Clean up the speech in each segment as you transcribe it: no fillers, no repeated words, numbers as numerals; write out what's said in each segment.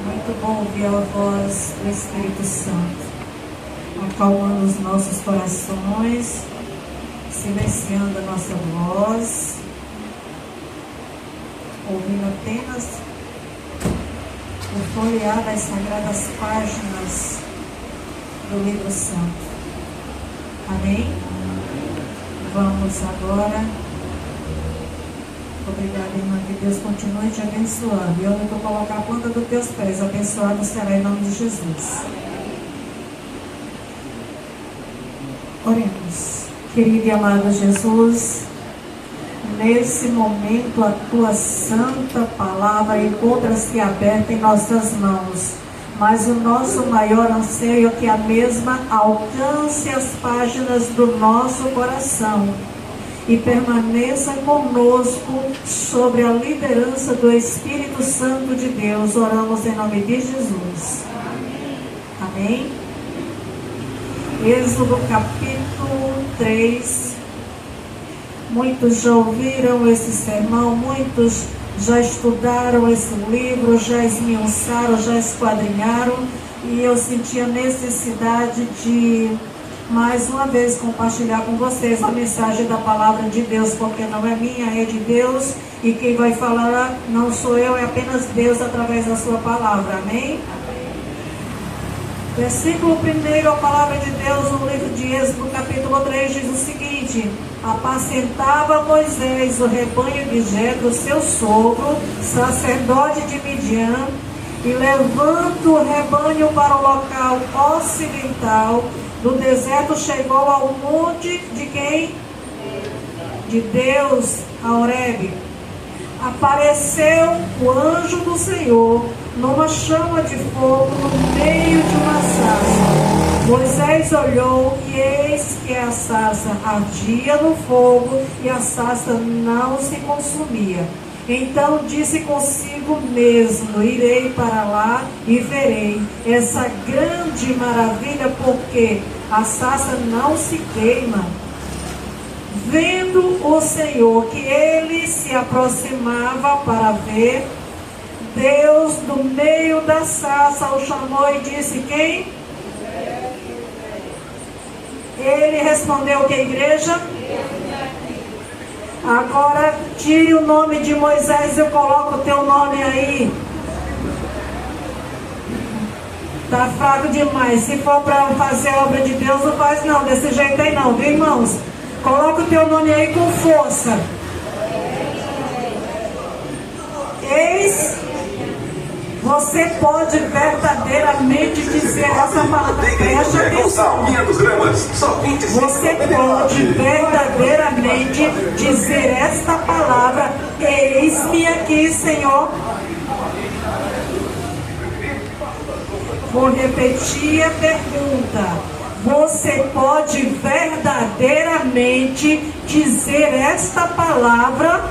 Muito bom ouvir a voz do Espírito Santo, acalmando os nossos corações, silenciando a nossa voz, ouvindo apenas o folhear das sagradas páginas do livro santo. Amém? Vamos agora. Obrigada, irmã, que Deus continue te abençoando. E onde tu colocar a planta dos teus pés, abençoado será em nome de Jesus. Oremos. Querido e amado Jesus, nesse momento a tua santa palavra encontra-se aberta em nossas mãos, mas o nosso maior anseio é que a mesma alcance as páginas do nosso coração e permaneça conosco sobre a liderança do Espírito Santo de Deus. Oramos em nome de Jesus. Amém? Êxodo capítulo 3. Muitos já ouviram esse sermão, muitos já estudaram esse livro, já esmiuçaram, já esquadrinharam, e eu senti a necessidade de mais uma vez compartilhar com vocês a mensagem da palavra de Deus, porque não é minha, é de Deus, e quem vai falar não sou eu, é apenas Deus através da sua palavra. Amém? Versículo 1, a palavra de Deus no livro de Êxodo capítulo 3 diz o seguinte: apacentava Moisés o rebanho de Jetro, seu sogro, sacerdote de Midian, e levando o rebanho para o local ocidental do deserto, chegou ao monte de quem? De Deus, a Horebe. Apareceu o anjo do Senhor numa chama de fogo no meio de uma sarça. Moisés olhou e eis que a sarça ardia no fogo e a sarça não se consumia. Então disse consigo mesmo: irei para lá e verei essa grande maravilha, porque a sarça não se queima. Vendo o Senhor que ele se aproximava para ver, Deus do meio da sarça o chamou e disse: quem? Ele respondeu: que igreja? Agora tire o nome de Moisés e eu coloco o teu nome aí. Tá fraco demais. Se for para fazer a obra de Deus, não faz não, desse jeito aí não, viu, irmãos? Coloca o teu nome aí com força. Eis, você pode verdadeiramente dizer essa palavra. Preste atenção. Você pode verdadeiramente dizer esta palavra: eis-me aqui, Senhor. Vou repetir a pergunta. Você pode verdadeiramente dizer esta palavra?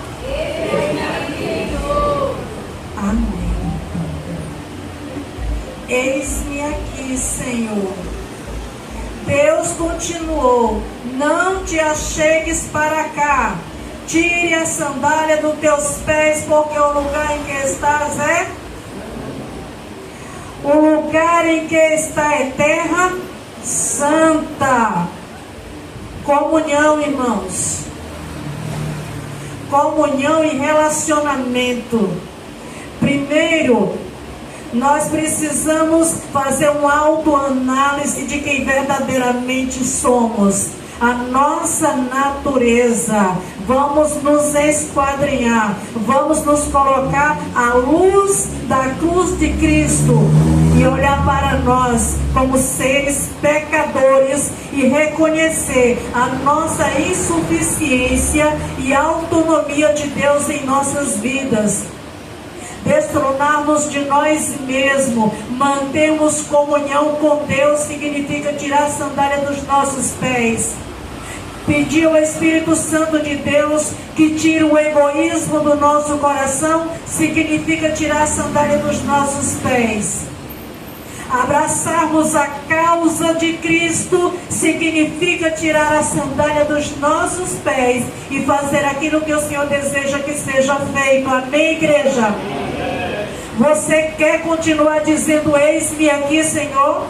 Amém. Eis-me aqui, Senhor. Deus continuou: não te achegues para cá. Tire a sandália dos teus pés, porque o lugar em que estás é... O lugar em que está é terra santa. Comunhão, irmãos. Comunhão e relacionamento. Primeiro, nós precisamos fazer uma autoanálise de quem verdadeiramente somos. A nossa natureza. Vamos nos esquadrinhar. Vamos nos colocar à luz da cruz de Cristo e olhar para nós como seres pecadores e reconhecer a nossa insuficiência e a autonomia de Deus em nossas vidas. Destronarmos de nós mesmos, mantermos comunhão com Deus, significa tirar a sandália dos nossos pés. Pedir ao Espírito Santo de Deus que tire o egoísmo do nosso coração, significa tirar a sandália dos nossos pés. Abraçarmos a causa de Cristo significa tirar a sandália dos nossos pés e fazer aquilo que o Senhor deseja que seja feito. Amém, igreja? Você quer continuar dizendo: eis-me aqui, Senhor?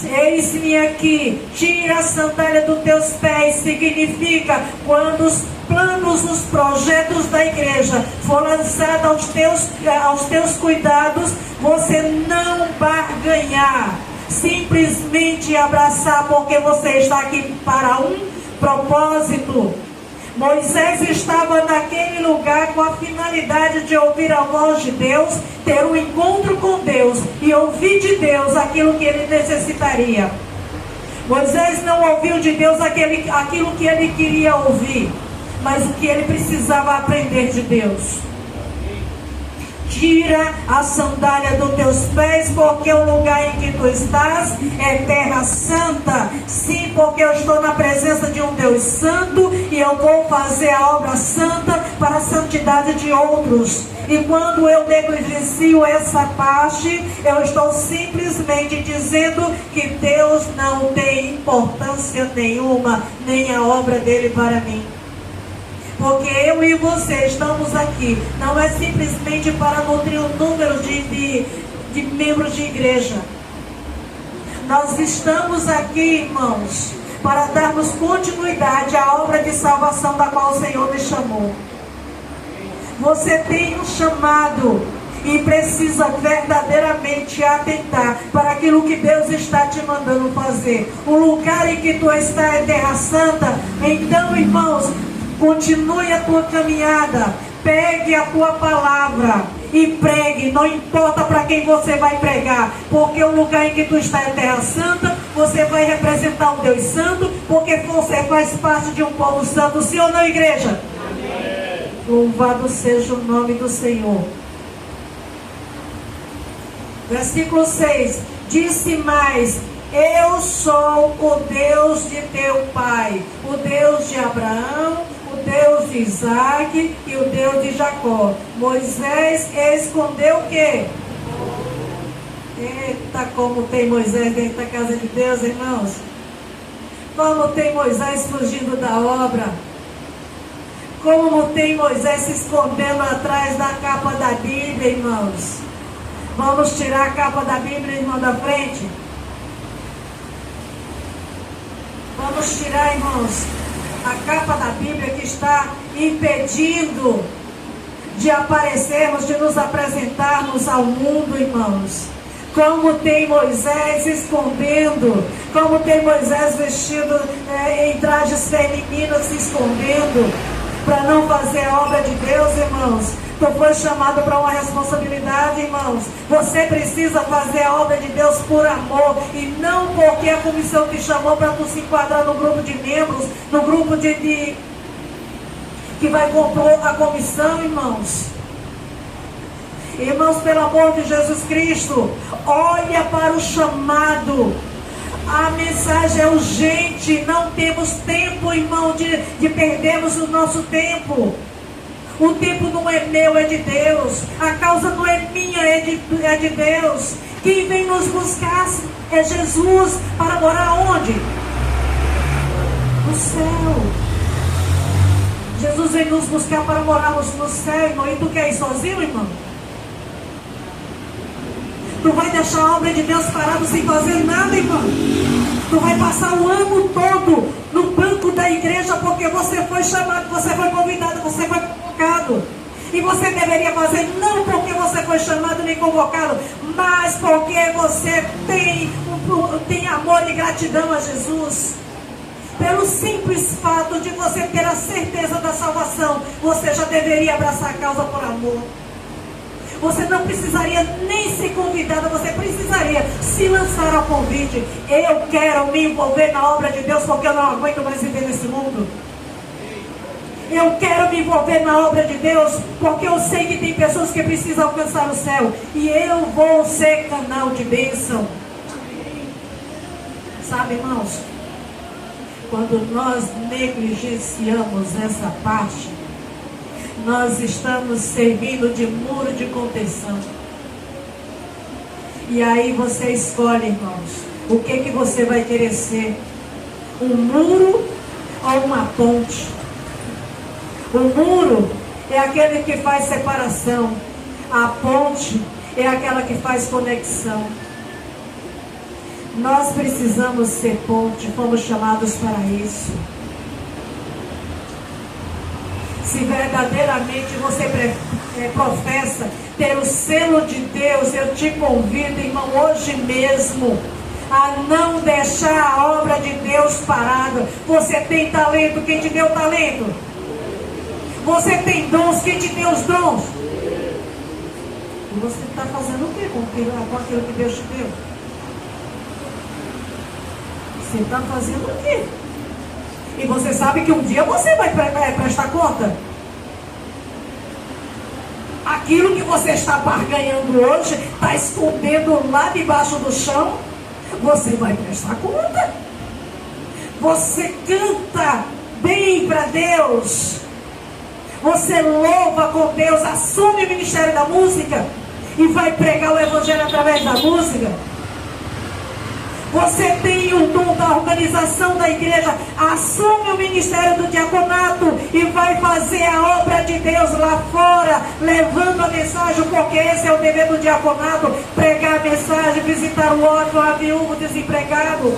Eis-me aqui. Tira a sandália dos teus pés. Significa quando os planos, os projetos da igreja for lançado aos teus cuidados, você não barganhar, simplesmente abraçar, porque você está aqui para um propósito. Moisés estava naquele lugar com a finalidade de ouvir a voz de Deus, ter um encontro com Deus e ouvir de Deus aquilo que ele necessitaria. Moisés não ouviu de Deus aquilo que ele queria ouvir, mas o que ele precisava aprender de Deus. Tira a sandália dos teus pés, porque o lugar em que tu estás é terra santa. Sim, porque eu estou na presença de um Deus santo e eu vou fazer a obra santa para a santidade de outros. E quando eu negligencio essa parte, eu estou simplesmente dizendo que Deus não tem importância nenhuma, nem a obra dele para mim. Porque eu e você estamos aqui, não é simplesmente para nutrir o número de membros de igreja. Nós estamos aqui, irmãos, para darmos continuidade à obra de salvação da qual o Senhor me chamou. Você tem um chamado e precisa verdadeiramente atentar para aquilo que Deus está te mandando fazer. O lugar em que tu está é terra santa. Então, irmãos, continue a tua caminhada, pegue a tua palavra e pregue, não importa para quem você vai pregar, porque o lugar em que tu está é terra santa, você vai representar um Deus santo, porque você faz parte de um povo santo, sim ou não, igreja? Amém. Louvado seja o nome do Senhor. Versículo 6, disse mais: eu sou o Deus de teu pai, o Deus de Abraão, o Deus de Isaac e o Deus de Jacó. Moisés escondeu o quê? Eita, como tem Moisés dentro da casa de Deus, irmãos. Como tem Moisés fugindo da obra. Como tem Moisés se escondendo atrás da capa da Bíblia, irmãos. Vamos tirar a capa da Bíblia, irmão, da frente. Vamos tirar, irmãos, a capa da Bíblia que está impedindo de aparecermos, de nos apresentarmos ao mundo, irmãos. Como tem Moisés escondendo, como tem Moisés vestido em trajes femininos se escondendo, para não fazer a obra de Deus, irmãos. Tu foi chamado para uma responsabilidade, irmãos. Você precisa fazer a obra de Deus por amor e não porque a comissão te chamou para tu se enquadrar no grupo de membros, no grupo que vai compor a comissão, irmãos. Irmãos, pelo amor de Jesus Cristo, olha para o chamado. A mensagem é urgente. Não temos tempo, irmão, de perdermos o nosso tempo. O tempo não é meu, é de Deus. A causa não é minha, é de Deus. Quem vem nos buscar é Jesus. Para morar onde? No céu. Jesus vem nos buscar para morarmos no céu, irmão. E tu quer ir sozinho, irmão? Tu vai deixar a obra de Deus parada sem fazer nada, irmão? Tu vai passar o ano todo no banco da igreja porque você foi chamado, você foi convidado, você foi convocado. E você deveria fazer não porque você foi chamado nem convocado, mas porque você tem amor e gratidão a Jesus. Pelo simples fato de você ter a certeza da salvação, você já deveria abraçar a causa por amor. Você não precisaria nem ser convidada, você precisaria se lançar ao convite. Eu quero me envolver na obra de Deus porque eu não aguento mais viver nesse mundo. Eu quero me envolver na obra de Deus porque eu sei que tem pessoas que precisam alcançar o céu. E eu vou ser canal de bênção. Sabe, irmãos, quando nós negligenciamos essa parte, nós estamos servindo de muro de contenção. E aí você escolhe, irmãos, o que você vai querer ser? Um muro ou uma ponte? O muro é aquele que faz separação. A ponte é aquela que faz conexão. Nós precisamos ser ponte, fomos chamados para isso. Se verdadeiramente você professa ter o selo de Deus, eu te convido, irmão, hoje mesmo, a não deixar a obra de Deus parada. Você tem talento, quem te deu talento? Você tem dons, quem te deu os dons? E você está fazendo o quê com aquilo que Deus te deu? Você está fazendo o quê? E você sabe que um dia você vai prestar conta. Aquilo que você está barganhando hoje, está escondendo lá debaixo do chão, você vai prestar conta. Você canta bem para Deus. Você louva com Deus, assume o ministério da música e vai pregar o evangelho através da música. Você tem o dom da organização da igreja, assume o ministério do diaconato e vai fazer a obra de Deus lá fora, levando a mensagem, porque esse é o dever do diaconato, pregar a mensagem, visitar o órfão, a viúva, o desempregado,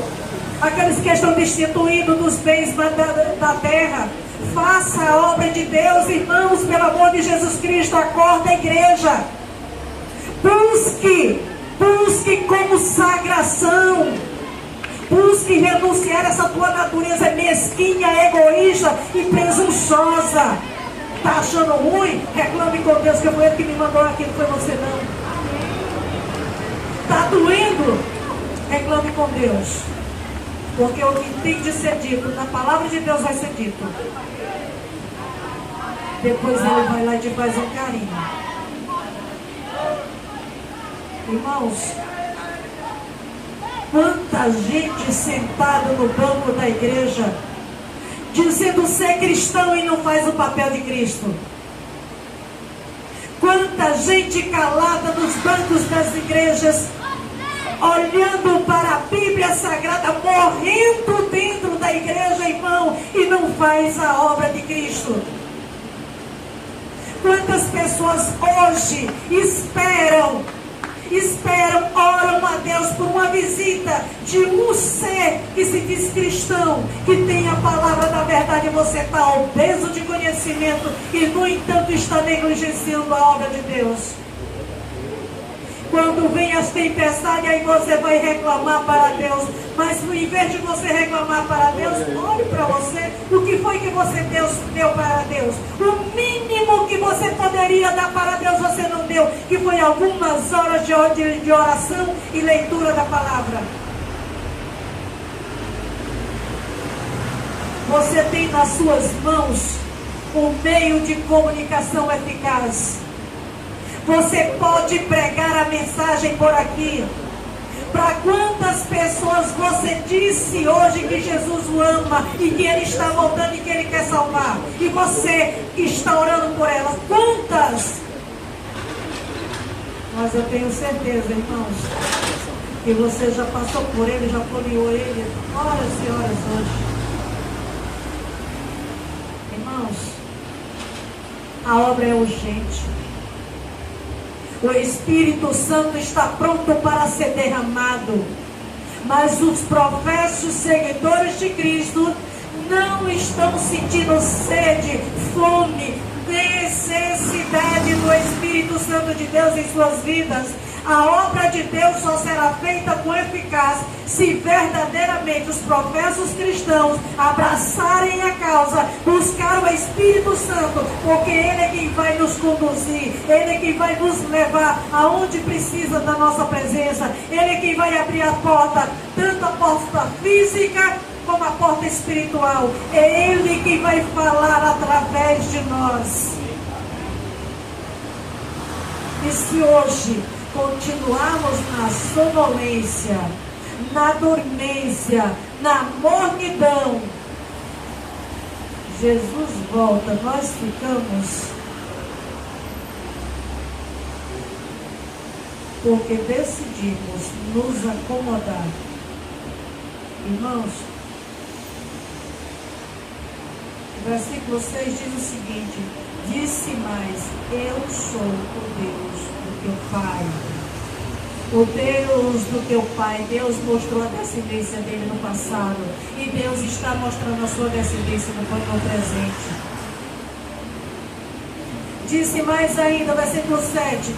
aqueles que estão destituídos dos bens da terra. Faça a obra de Deus, irmãos, pelo amor de Jesus Cristo, acorda a igreja. Busque consagração. Busque renunciar a essa tua natureza mesquinha, egoísta e presunçosa. Está achando ruim? Reclame com Deus, que foi Ele que me mandou aqui, não foi você não. Está doendo? Reclame com Deus. Porque o que tem de ser dito, na palavra de Deus vai ser dito. Depois Ele vai lá e te faz um carinho. Irmãos, quanta gente sentada no banco da igreja, dizendo ser cristão e não faz o papel de Cristo. Quanta gente calada nos bancos das igrejas, olhando para a Bíblia Sagrada, morrendo dentro da igreja, irmão, e não faz a obra de Cristo. Quantas pessoas hoje esperam, oram a Deus por uma visita de um ser que se diz cristão, que tem a palavra da verdade. Você está obeso de conhecimento e, no entanto, está negligenciando a obra de Deus. Quando vem as tempestades, aí você vai reclamar para Deus. Mas no invés de você reclamar para Deus, olhe para você. O que foi que você deu para Deus? O mínimo que você poderia dar para Deus, você não deu. Que foi algumas horas de oração e leitura da palavra. Você tem nas suas mãos um meio de comunicação eficaz. Você pode pregar a mensagem por aqui. Para quantas pessoas você disse hoje que Jesus o ama e que Ele está voltando e que Ele quer salvar? E você está orando por elas. Quantas? Mas eu tenho certeza, irmãos, que você já passou por Ele, já folheou Ele horas e horas hoje. Irmãos, a obra é urgente. O Espírito Santo está pronto para ser derramado. Mas os professos seguidores de Cristo não estão sentindo sede, fome, necessidade do Espírito Santo de Deus em suas vidas. A obra de Deus só será feita com eficácia se verdadeiramente os professos cristãos abraçarem a causa, buscar o Espírito Santo, porque Ele é quem vai nos conduzir, Ele é quem vai nos levar aonde precisa da nossa presença, Ele é quem vai abrir a porta, tanto a porta física como a porta espiritual. É Ele quem vai falar através de nós. E se hoje continuarmos na sonolência, na dormência, na mornidão, Jesus volta, nós ficamos porque decidimos nos acomodar. Irmãos, Versículo 6 diz o seguinte: disse mais, eu sou o Deus do teu pai. O Deus do teu pai. Deus mostrou a descendência dele no passado, e Deus está mostrando a sua descendência no presente. Disse mais ainda, versículo 7.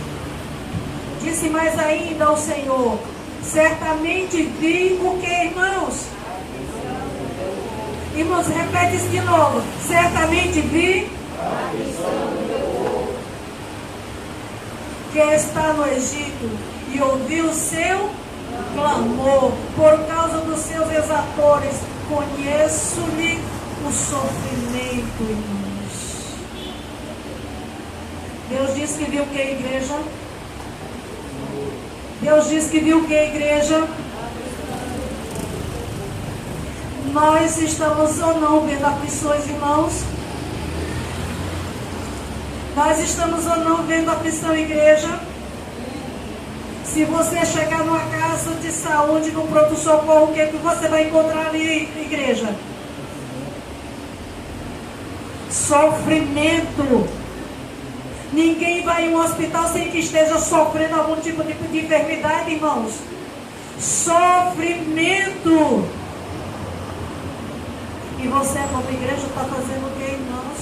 Disse mais ainda ao Senhor: certamente vi o que, irmãos? Irmãos, repete isso de novo. Certamente vi que está no Egito e ouvi o seu clamor por causa dos seus exatores. Conheço-lhe o sofrimento, irmãos. Deus disse que viu o que, igreja? Deus disse que viu o que, igreja? Nós estamos ou não vendo aflições, irmãos? Nós estamos ou não vendo aflição, igreja? Se você chegar numa casa de saúde, no pronto-socorro, o que você vai encontrar ali, igreja? Sofrimento. Ninguém vai em um hospital sem que esteja sofrendo algum tipo de enfermidade, irmãos. Sofrimento. E você, como igreja, está fazendo o que, irmãos?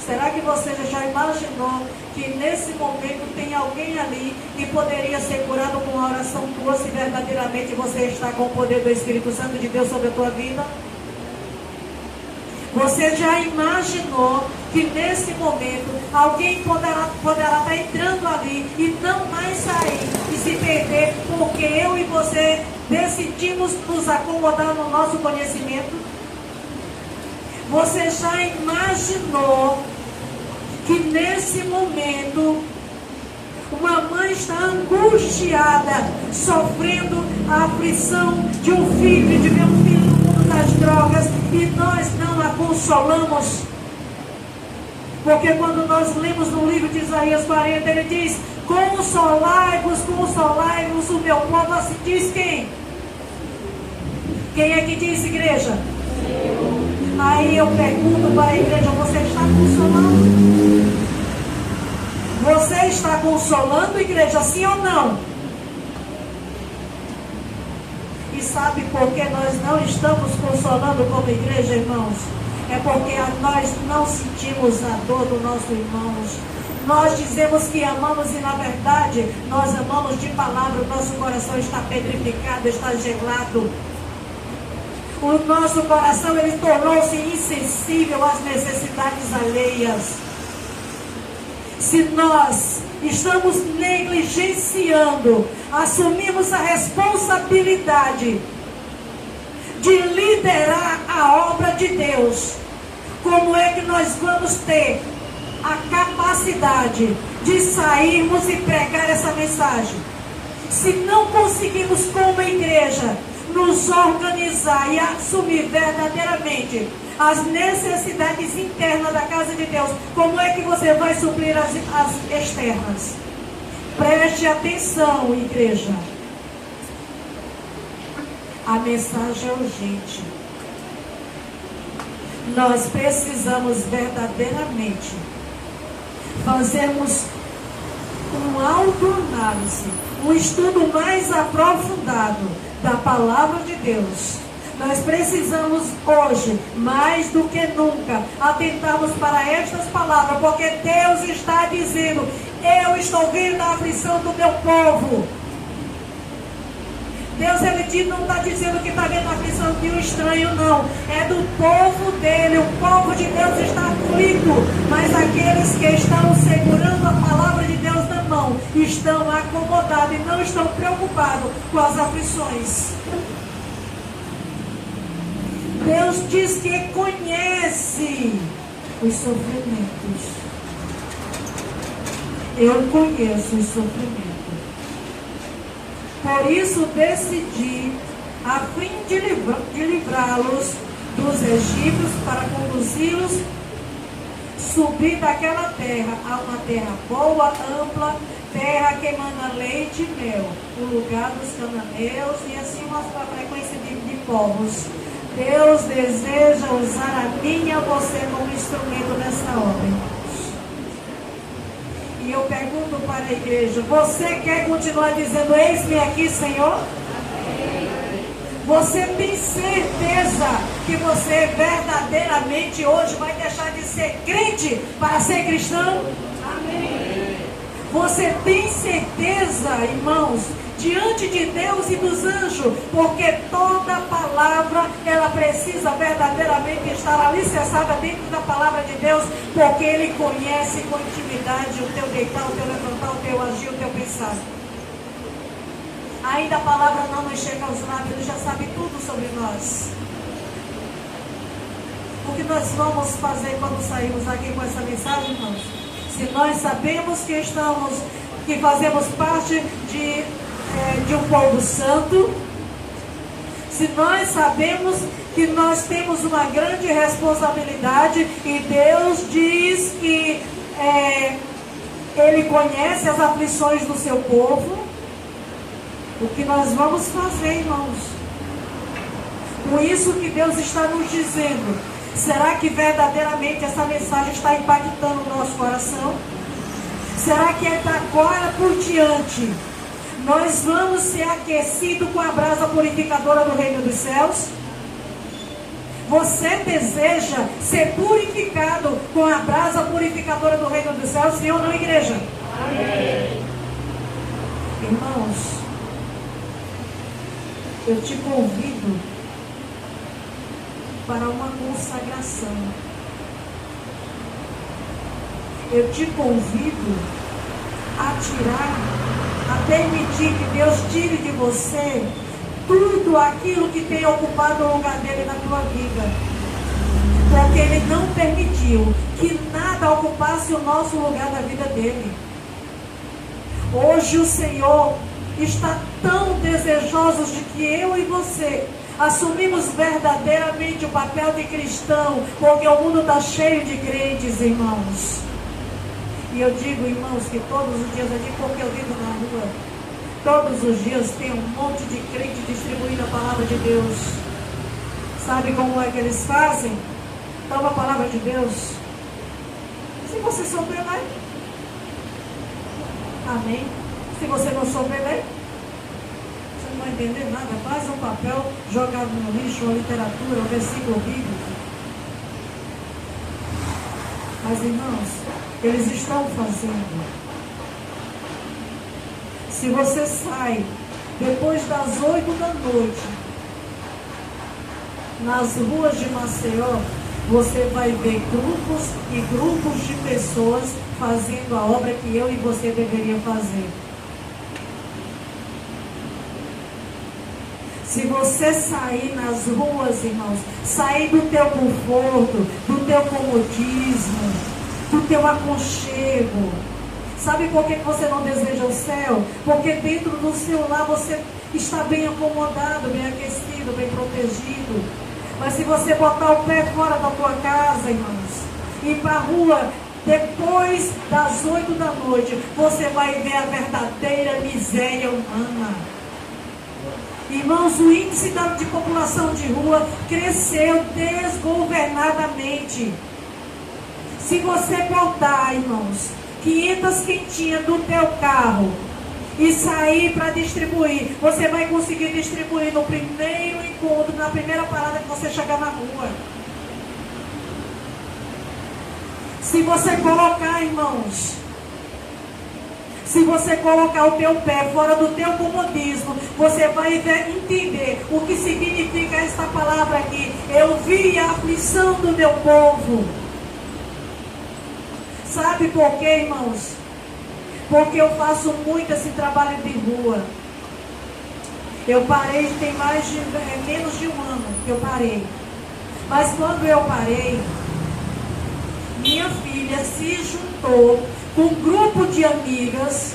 Será que você já imaginou que nesse momento tem alguém ali que poderia ser curado com uma oração tua, se verdadeiramente você está com o poder do Espírito Santo de Deus sobre a tua vida? Você já imaginou que nesse momento alguém poderá estar entrando ali e não mais sair e se perder porque eu e você decidimos nos acomodar no nosso conhecimento? Você já imaginou que nesse momento uma mãe está angustiada, sofrendo a aflição de um filho, de meu filho no mundo das drogas, e nós não a consolamos? Porque quando nós lemos no livro de Isaías 40, ele diz: consolai-vos, consolai-vos o meu povo. Assim diz quem? Quem é que diz, igreja? Aí eu pergunto para a igreja: você está consolando? Você está consolando, igreja, sim ou não? E sabe por que nós não estamos consolando como igreja, irmãos? É porque nós não sentimos a dor do nosso irmãos. Nós dizemos que amamos e na verdade nós amamos de palavra. O nosso coração está pedrificado, está gelado. O nosso coração, ele tornou-se insensível às necessidades alheias. Se nós estamos negligenciando, assumimos a responsabilidade de liderar a obra de Deus, como é que nós vamos ter a capacidade de sairmos e pregar essa mensagem? Se não conseguimos, como igreja, nos organizar e assumir verdadeiramente as necessidades internas da casa de Deus, como é que você vai suprir as externas? Preste atenção, igreja. A mensagem é urgente. Nós precisamos verdadeiramente fazermos um autoanálise, um estudo mais aprofundado da palavra de Deus. Nós precisamos hoje, mais do que nunca, atentarmos para estas palavras, porque Deus está dizendo: eu estou vendo a aflição do meu povo. Deus, ele não está dizendo que está vendo a aflição de um estranho, não. É do povo dele. O povo de Deus está aflito. Mas aqueles que estão segurando a palavra de Deus na mão estão acomodados e não estão preocupados com as aflições. Deus diz que conhece os sofrimentos. Eu conheço os sofrimentos. Por isso decidi, a fim de livrá-los dos egípcios, para conduzi-los, subir daquela terra a uma terra boa, ampla, terra que emana leite e mel, o lugar dos cananeus, e assim uma frequência de povos. Deus deseja usar a mim e a você como instrumento nessa obra. E eu pergunto para a igreja: você quer continuar dizendo, eis-me aqui, Senhor? Você tem certeza que você verdadeiramente hoje vai deixar de ser crente para ser cristão? Amém. Você tem certeza, irmãos, diante de Deus e dos anjos, porque toda palavra, ela precisa verdadeiramente estar alicerçada dentro da palavra de Deus, porque Ele conhece com intimidade o teu deitar, o teu levantar, o teu agir, o teu pensar. Ainda a palavra não nos chega aos lábios, Ele já sabe tudo sobre nós. O que nós vamos fazer quando sairmos aqui com essa mensagem, irmãos? Se nós sabemos que fazemos parte de um povo santo, se nós sabemos que nós temos uma grande responsabilidade e Deus diz que Ele conhece as aflições do seu povo, o que nós vamos fazer, irmãos? Com isso que Deus está nos dizendo, será que verdadeiramente essa mensagem está impactando o nosso coração? Será que agora por diante nós vamos ser aquecidos com a brasa purificadora do reino dos céus? Você deseja ser purificado com a brasa purificadora do reino dos céus, sim ou não, igreja? Amém. Irmãos, eu te convido para uma consagração. Eu te convido a permitir que Deus tire de você tudo aquilo que tem ocupado o lugar dele na tua vida. Porque Ele não permitiu que nada ocupasse o nosso lugar na vida dele. Hoje o Senhor está tão desejoso de que eu e você assumimos verdadeiramente o papel de cristão, porque o mundo está cheio de crentes, irmãos. E eu digo, irmãos, que todos os dias, eu digo porque eu vivo na rua, todos os dias tem um monte de crente distribuindo a palavra de Deus. Sabe como é que eles fazem? Toma a palavra de Deus. Se você souber, vai. Amém. Se você não souber, vai. Você não vai entender nada. Faz um papel jogado no lixo, uma literatura, um versículo bíblico. Mas, irmãos, eles estão fazendo. Se você sai depois das 8 da noite nas ruas de Maceió, você vai ver grupos e grupos de pessoas fazendo a obra que eu e você deveriam fazer. Se você sair nas ruas, irmãos, sair do teu conforto, do teu comodismo, do teu aconchego. Sabe por que você não deseja o céu? Porque dentro do seu lar você está bem acomodado, bem aquecido, bem protegido. Mas se você botar o pé fora da tua casa, irmãos, e ir para a rua depois das 8 da noite, você vai ver a verdadeira miséria humana. Irmãos, o índice de população de rua cresceu desgovernadamente. Se você botar, irmãos, 500 quentinhas do teu carro e sair para distribuir, você vai conseguir distribuir no primeiro encontro, na primeira parada que você chegar na rua. Se você colocar, irmãos, se você colocar o teu pé fora do teu comodismo, você vai entender o que significa esta palavra aqui. Eu vi a aflição do meu povo. Sabe por quê, irmãos? Porque eu faço muito esse trabalho de rua. Eu parei, tem menos de um ano que eu parei. Mas quando eu parei, minha filha se juntou com um grupo de amigas.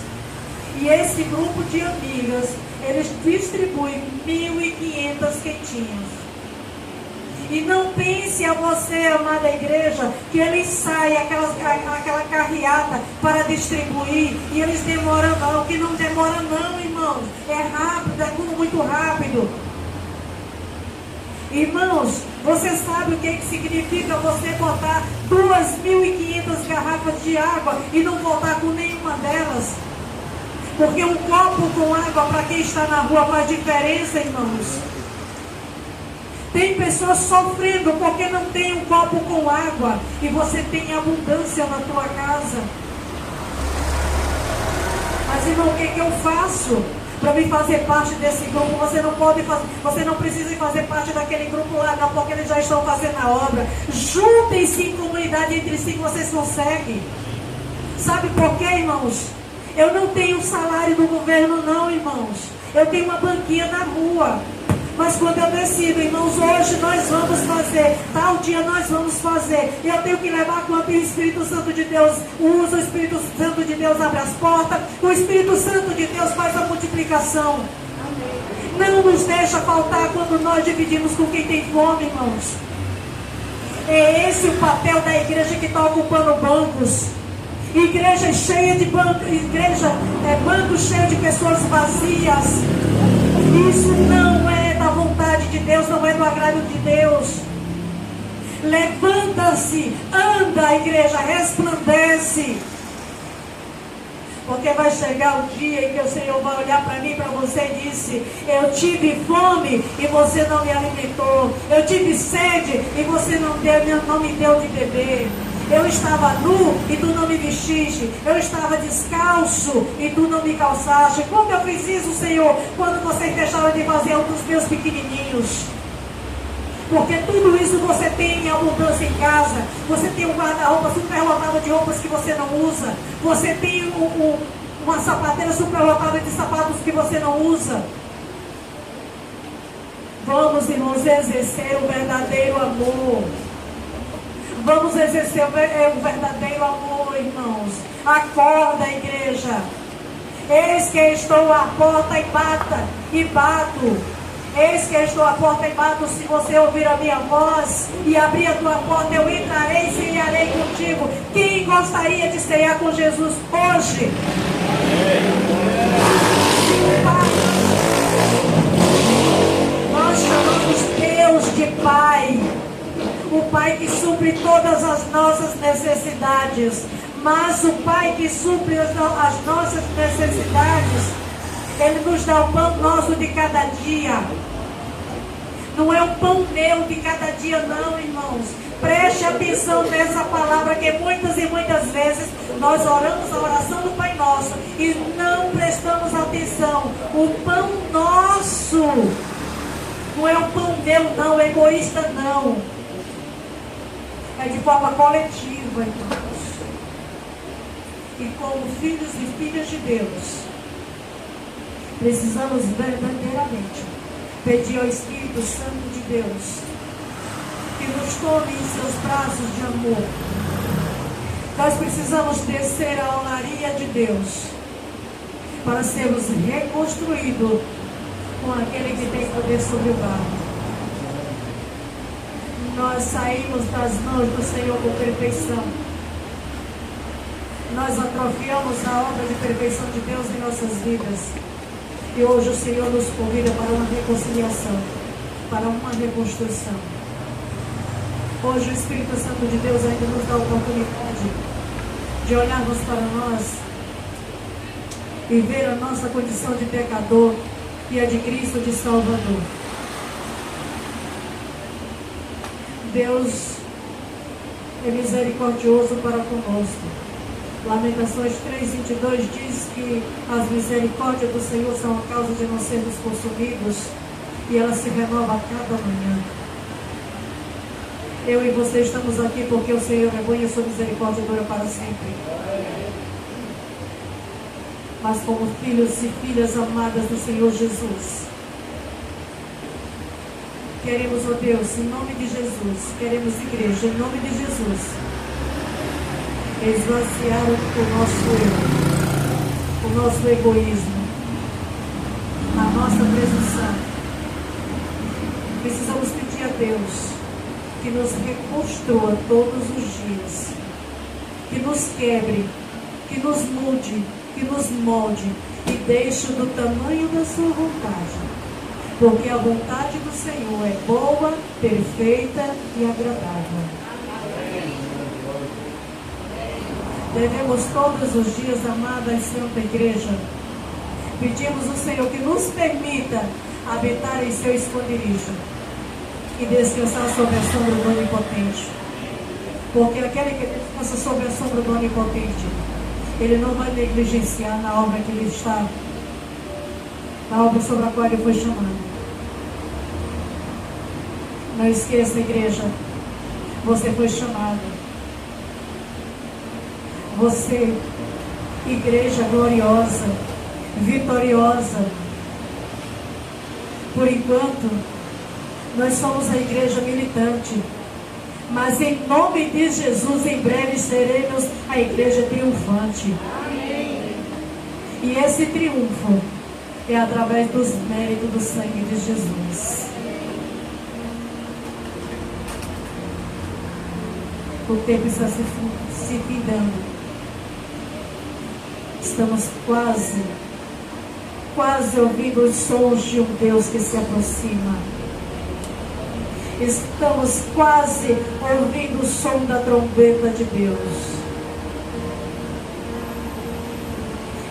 E esse grupo de amigas, eles distribuem 1.500 quentinhas. E não pense a você, amada igreja, que eles saem, aquela carreata para distribuir, e eles demoram não, que não demora não, irmãos. É rápido, é tudo muito rápido. Irmãos, você sabe o que significa você botar 2.500 garrafas de água e não voltar com nenhuma delas? Porque um copo com água para quem está na rua faz diferença, irmãos. Tem pessoas sofrendo porque não tem um copo com água e você tem abundância na tua casa. Mas, irmão, o que eu faço para me fazer parte desse grupo? Você não pode fazer, você não precisa fazer parte daquele grupo lá, não, porque eles já estão fazendo a obra. Juntem-se em comunidade entre si que vocês conseguem. Sabe por quê, irmãos? Eu não tenho salário do governo, não, irmãos. Eu tenho uma banquinha na rua. Mas quando eu decido, irmãos, hoje nós vamos fazer, tal dia nós vamos fazer, eu tenho que levar quanto o Espírito Santo de Deus usa, o Espírito Santo de Deus abre as portas, o Espírito Santo de Deus faz a multiplicação. Não nos deixa faltar quando nós dividimos com quem tem fome, irmãos. É esse o papel da igreja que está ocupando bancos. Igreja cheia de bancos, banco cheio de pessoas vazias. Isso não é da vontade de Deus, não é do agrado de Deus. Levanta-se, anda, igreja, resplandece. Porque vai chegar o dia em que o Senhor vai olhar para mim e para você e disse: eu tive fome e você não me alimentou. Eu tive sede e você não me deu de beber. Eu estava nu e tu não me vestiste. Eu estava descalço e tu não me calçaste. Quando eu fiz isso, Senhor? Quando vocês deixaram de fazer um dos meus pequenininhos. Porque tudo isso você tem em abundância em casa. Você tem um guarda-roupa superlotado de roupas que você não usa. Você tem uma sapateira superlotada de sapatos que você não usa. Vamos, irmãos, exercer o verdadeiro amor. Vamos exercer o verdadeiro amor, irmãos. Acorda, igreja. Eis que estou à porta e bato. Eis que estou à porta e bato. Se você ouvir a minha voz e abrir a tua porta, eu entrarei e cearei contigo. Quem gostaria de cear com Jesus hoje? Nós chamamos Deus de Pai. O Pai que supre todas as nossas necessidades. Mas o Pai que supre as nossas necessidades, Ele nos dá o pão nosso de cada dia. Não é o pão meu de cada dia, não, irmãos. Preste atenção nessa palavra, que muitas e muitas vezes nós oramos a oração do Pai Nosso e não prestamos atenção. O pão nosso não é o pão meu, não, é egoísta, não. É de forma coletiva, irmãos. E como filhos e filhas de Deus, precisamos verdadeiramente pedir ao Espírito Santo de Deus que nos tome em seus braços de amor. Nós precisamos descer a olaria de Deus para sermos reconstruídos com aquele que tem poder sobre o barro. Nós saímos das mãos do Senhor com perfeição. Nós atrofiamos a obra de perfeição de Deus em nossas vidas. E hoje o Senhor nos convida para uma reconciliação, para uma reconstrução. Hoje o Espírito Santo de Deus ainda nos dá a oportunidade de olharmos para nós e ver a nossa condição de pecador e a de Cristo de Salvador. Deus é misericordioso para conosco. Lamentações 3:22 diz que as misericórdias do Senhor são a causa de não sermos consumidos e ela se renova a cada manhã. Eu e você estamos aqui porque o Senhor é bom e a sua misericórdia dura para sempre. Mas como filhos e filhas amadas do Senhor Jesus, queremos, ó Deus, em nome de Jesus, queremos igreja, em nome de Jesus, esvaziar o nosso eu, o nosso egoísmo, a nossa presunção. Precisamos pedir a Deus que nos reconstrua todos os dias, que nos quebre, que nos mude, que nos molde e deixe do tamanho da sua vontade. porque a vontade do Senhor é boa, perfeita e agradável. Devemos todos os dias, amada e santa igreja, pedimos ao Senhor que nos permita habitar em seu esconderijo e descansar sobre a sombra do Onipotente. Porque aquele que descansa sobre a sombra do Onipotente, ele não vai negligenciar na obra que ele está, na obra sobre a qual ele foi chamado. Não esqueça, igreja, você foi chamado. Você, igreja gloriosa, vitoriosa. Por enquanto, nós somos a igreja militante. Mas em nome de Jesus, em breve seremos a igreja triunfante. Amém. E esse triunfo é através dos méritos do sangue de Jesus. O tempo está se findando. Estamos quase ouvindo os sons de um Deus que se aproxima. Estamos quase ouvindo o som da trombeta de Deus.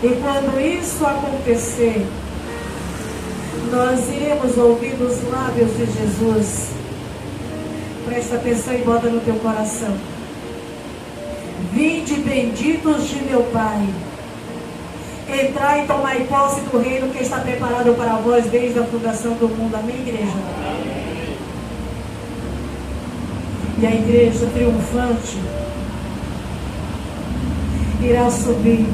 E quando isso acontecer, nós iremos ouvir dos lábios de Jesus. Presta atenção e bota no teu coração. Vinde benditos de meu Pai. Entrai e tomai posse do reino que está preparado para vós desde a fundação do mundo. Amém, igreja? E a igreja triunfante irá subir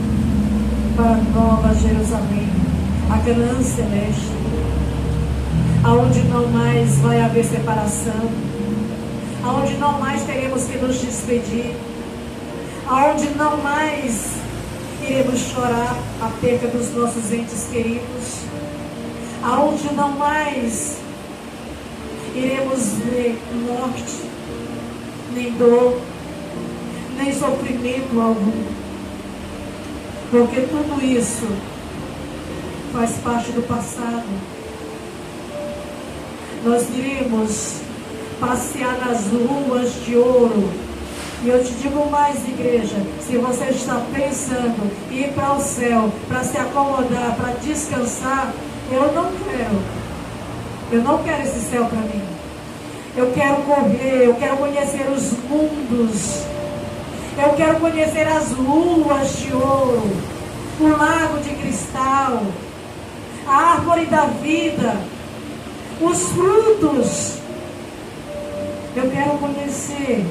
para a Nova Jerusalém, a Canaã celeste, aonde não mais vai haver separação, aonde não mais teremos que nos despedir, aonde não mais iremos chorar a perda dos nossos entes queridos, aonde não mais iremos ver morte, nem dor, nem sofrimento algum, porque tudo isso faz parte do passado. Nós iremos passear nas ruas de ouro. E eu te digo mais, igreja, se você está pensando em ir para o céu, para se acomodar, para descansar, eu não quero esse céu para mim. Eu quero correr, eu quero conhecer os mundos, eu quero conhecer as ruas de ouro, o lago de cristal, a árvore da vida, os frutos. Eu quero conhecer.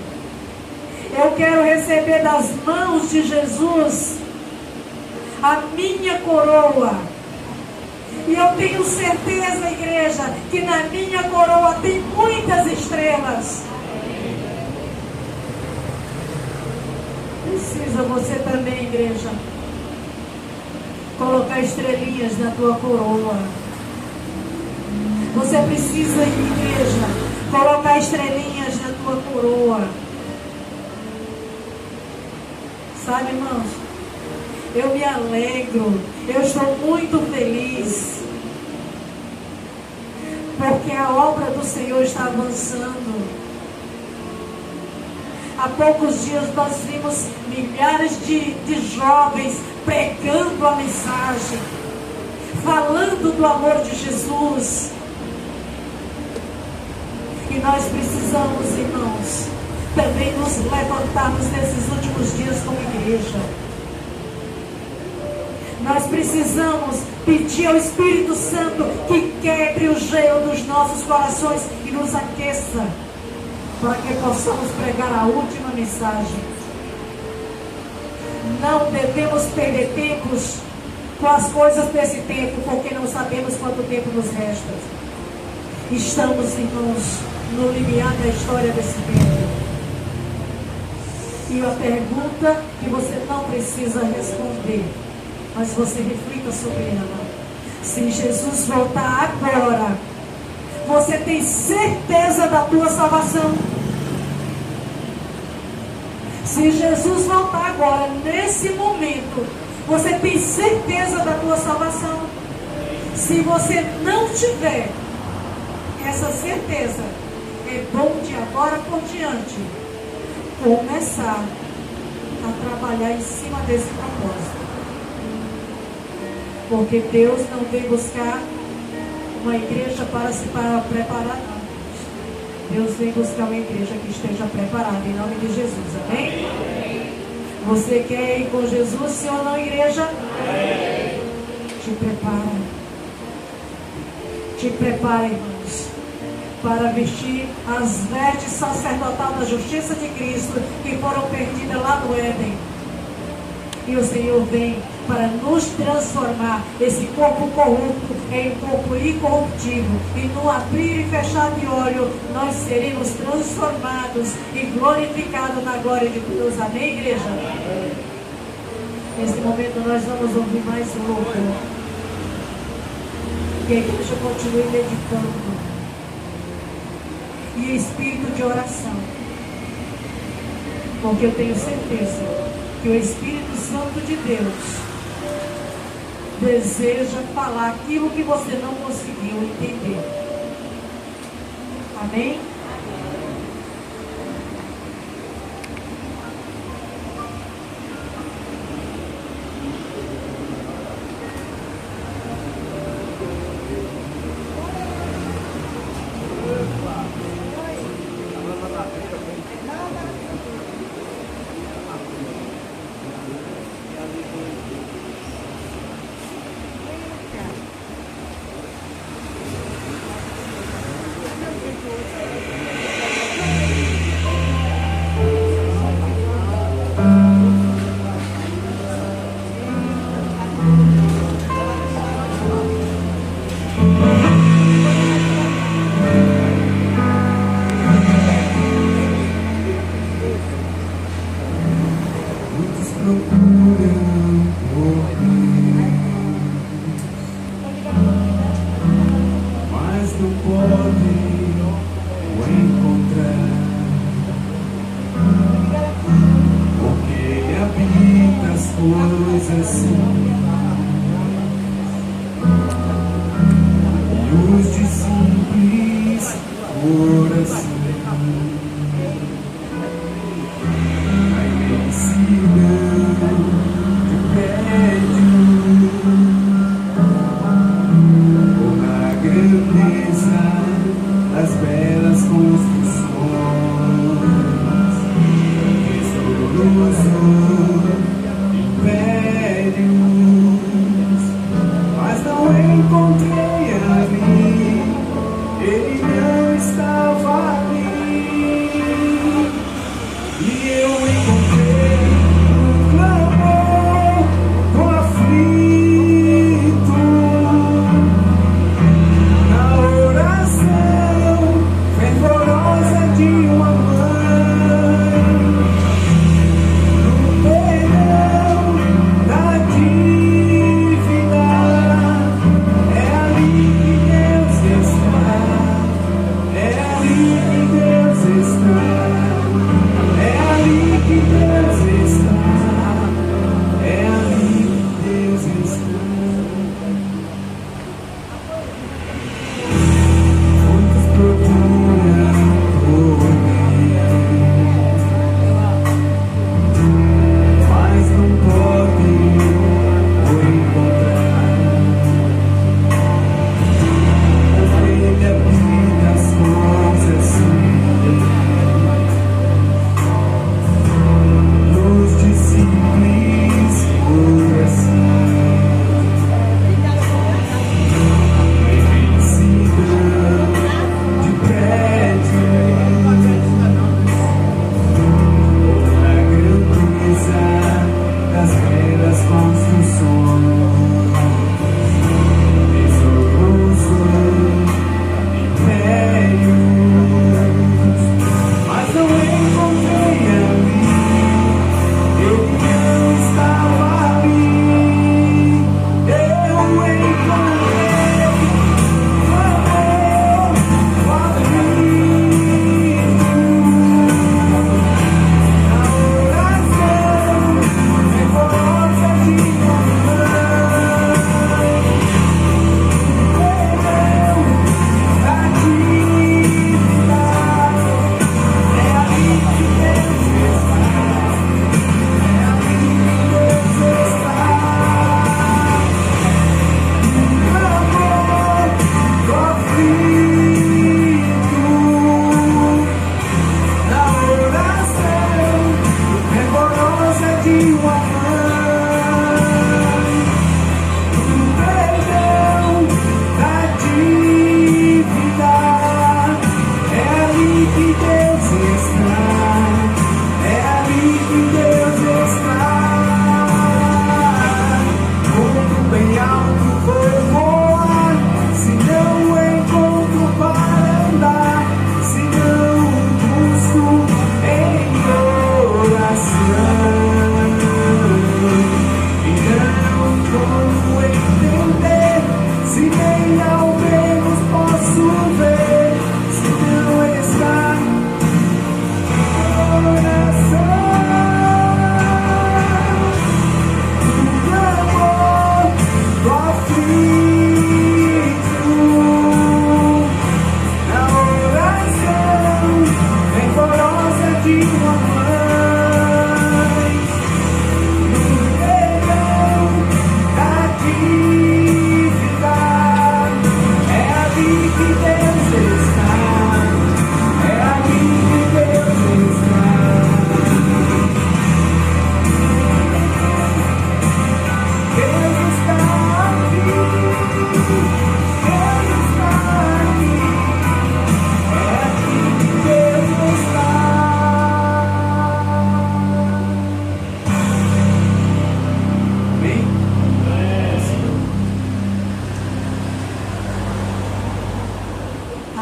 Eu quero receber das mãos de Jesus a minha coroa. E eu tenho certeza, igreja, que na minha coroa tem muitas estrelas. Precisa você também, igreja, colocar estrelinhas na tua coroa. Você precisa, igreja, colocar estrelinhas na tua coroa. Sabe, irmãos, eu me alegro, eu estou muito feliz, porque a obra do Senhor está avançando. Há poucos dias nós vimos milhares de jovens pregando a mensagem, falando do amor de Jesus. E nós precisamos, irmãos, também nos levantarmos nesses últimos dias como igreja. Nós precisamos pedir ao Espírito Santo que quebre o gelo dos nossos corações e nos aqueça, para que possamos pregar a última mensagem. Não devemos perder tempos com as coisas desse tempo, porque não sabemos quanto tempo nos resta. Estamos, irmãos, no limiar da história desse tempo. E a pergunta que você não precisa responder, mas você reflita sobre ela. Se Jesus voltar agora, você tem certeza da tua salvação? Se Jesus voltar agora, nesse momento, você tem certeza da tua salvação? Se você não tiver, essa certeza, é bom de agora por diante começar a trabalhar em cima desse propósito. Porque Deus não vem buscar uma igreja para se preparar, não. Deus vem buscar uma igreja que esteja preparada, em nome de Jesus, amém? Você quer ir com Jesus, sim ou não, igreja? Te prepara, irmãos, para vestir as vestes sacerdotal da justiça de Cristo, que foram perdidas lá no Éden. E o Senhor vem para nos transformar esse corpo corrupto em um corpo incorruptível. E no abrir e fechar de olho, nós seremos transformados e glorificados na glória de Deus. Amém, igreja? Nesse momento nós vamos ouvir mais um louvor. Que a igreja continue meditando. E espírito de oração. Porque eu tenho certeza que o Espírito Santo de Deus deseja falar aquilo que você não conseguiu entender. Amém? É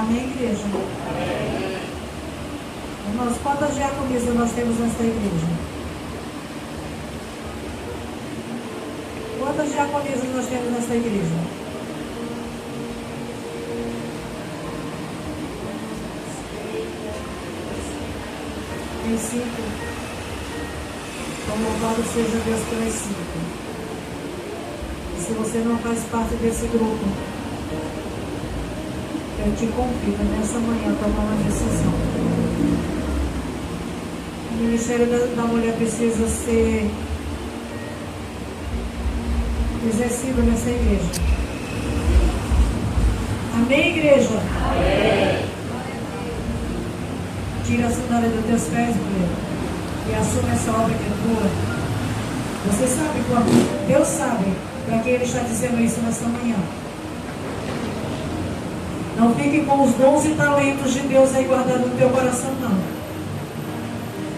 Amém, igreja? Irmãos, quantas diaconisas nós temos nesta igreja? Quantas diaconisas nós temos nesta igreja? Tem 5. Então, louvado seja Deus pelas 5. E se você não faz parte desse grupo, eu te convido nessa manhã a tomar uma decisão. O Ministério da Mulher precisa ser exercido nessa igreja. Amém, igreja? Amém. Tira a sandália dos teus pés, mulher, e assume essa obra que é tua. Você sabe quando? Deus sabe para quem Ele está dizendo isso nesta manhã. Não fique com os dons e talentos de Deus aí guardados no teu coração, não.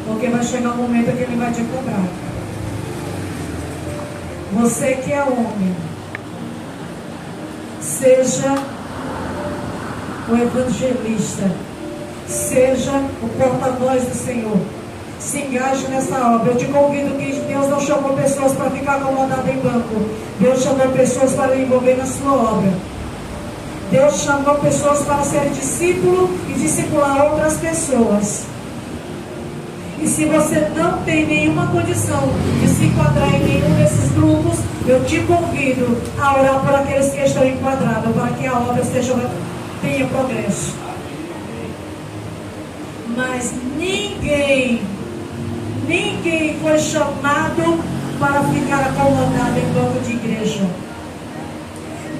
Porque vai chegar um momento que Ele vai te cobrar. Você que é homem, seja o evangelista, seja o porta-voz do Senhor. Se engaje nessa obra. Eu te convido que Deus não chamou pessoas para ficar acomodadas em banco. Deus chamou pessoas para envolver na sua obra. Deus chamou pessoas para ser discípulo e discipular outras pessoas. E se você não tem nenhuma condição de se enquadrar em nenhum desses grupos, eu te convido a orar por aqueles que estão enquadrados, para que a obra tenha progresso. Mas ninguém foi chamado para ficar acomodado em banco de igreja.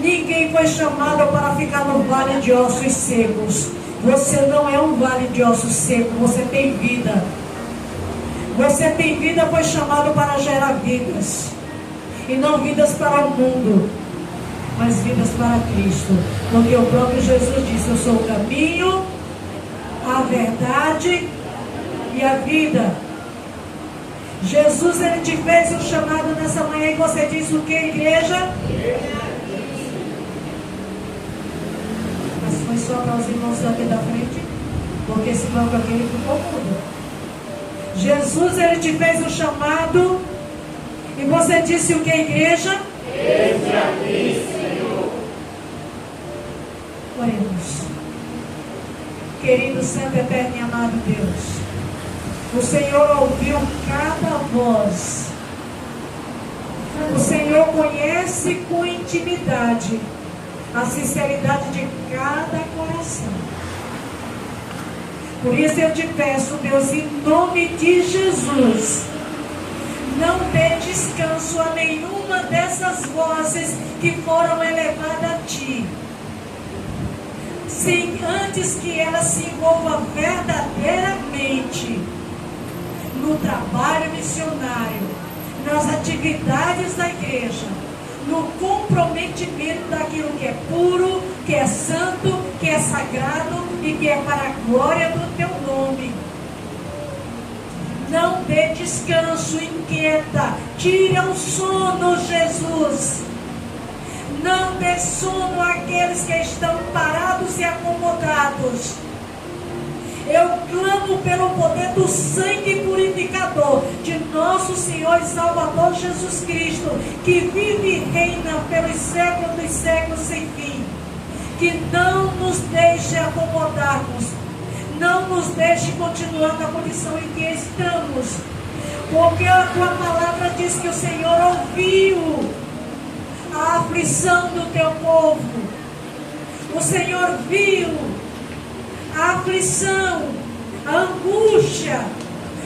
Ninguém foi chamado para ficar no vale de ossos secos. Você não é um vale de ossos secos, você tem vida. Você tem vida, foi chamado para gerar vidas. E não vidas para o mundo, mas vidas para Cristo. Porque o próprio Jesus disse: eu sou o caminho, a verdade e a vida. Jesus, Ele te fez um chamado nessa manhã e você disse o que, igreja? Mas foi só para os irmãos aqui da frente, porque esse banco aqui ele ficou mudo. Jesus, Ele te fez um chamado e você disse o que, igreja? Eis-me aqui, Senhor. Oremos. Querido, santo, eterno e amado Deus, o Senhor ouviu cada voz. O Senhor conhece com intimidade a sinceridade de cada coração. Por isso eu te peço, Deus, em nome de Jesus, não dê descanso a nenhuma dessas vozes que foram elevadas a Ti. Sim, antes que ela se envolva verdadeiramente no trabalho missionário, nas atividades da igreja, no comprometimento daquilo que é puro, que é santo, que é sagrado e que é para a glória do Teu nome. Não dê descanso, inquieta, tire o sono, Jesus. Não dê sono àqueles que estão parados e acomodados. Eu clamo pelo poder do sangue purificador de nosso Senhor e Salvador Jesus Cristo, que vive e reina pelos séculos dos séculos sem fim. Que não nos deixe acomodarmos, não nos deixe continuar na condição em que estamos, porque a Tua palavra diz que o Senhor ouviu a aflição do Teu povo. O Senhor viu a aflição, a angústia,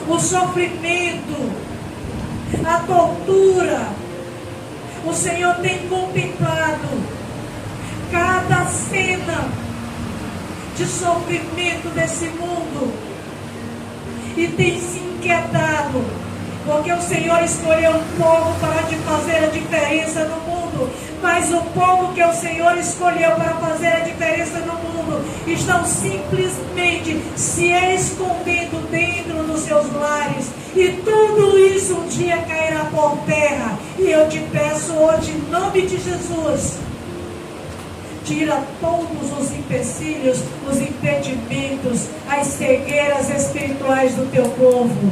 o sofrimento, a tortura. O Senhor tem contemplado cada cena de sofrimento desse mundo e tem se inquietado, porque o Senhor escolheu um povo para te fazer a diferença no mundo, mas o povo que o Senhor escolheu para fazer a diferença no mundo estão simplesmente se escondendo dentro dos seus lares, e tudo isso um dia cairá por terra. E eu te peço hoje, em nome de Jesus, Tira todos os empecilhos, os impedimentos, as cegueiras espirituais do teu povo.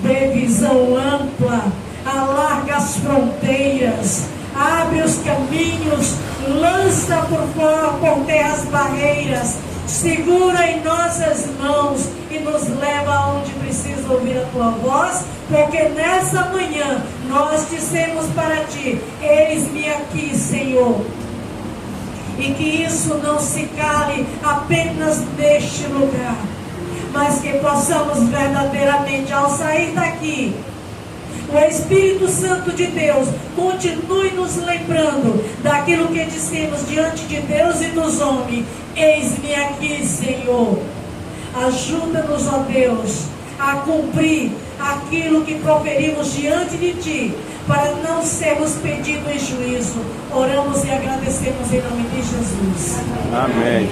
Dê visão ampla, alarga as fronteiras, abre os caminhos, lança por terra as barreiras, segura em nossas mãos e nos leva aonde precisa ouvir a tua voz, porque nessa manhã nós dissemos para ti: eis-me aqui, Senhor. E que isso não se cale apenas neste lugar, mas que possamos verdadeiramente, ao sair daqui, o Espírito Santo de Deus continue nos lembrando daquilo que dissemos diante de Deus e dos homens. Eis-me aqui, Senhor. Ajuda-nos, ó Deus, a cumprir aquilo que proferimos diante de Ti, para não sermos pedidos em juízo. Oramos e agradecemos em nome de Jesus. Amém.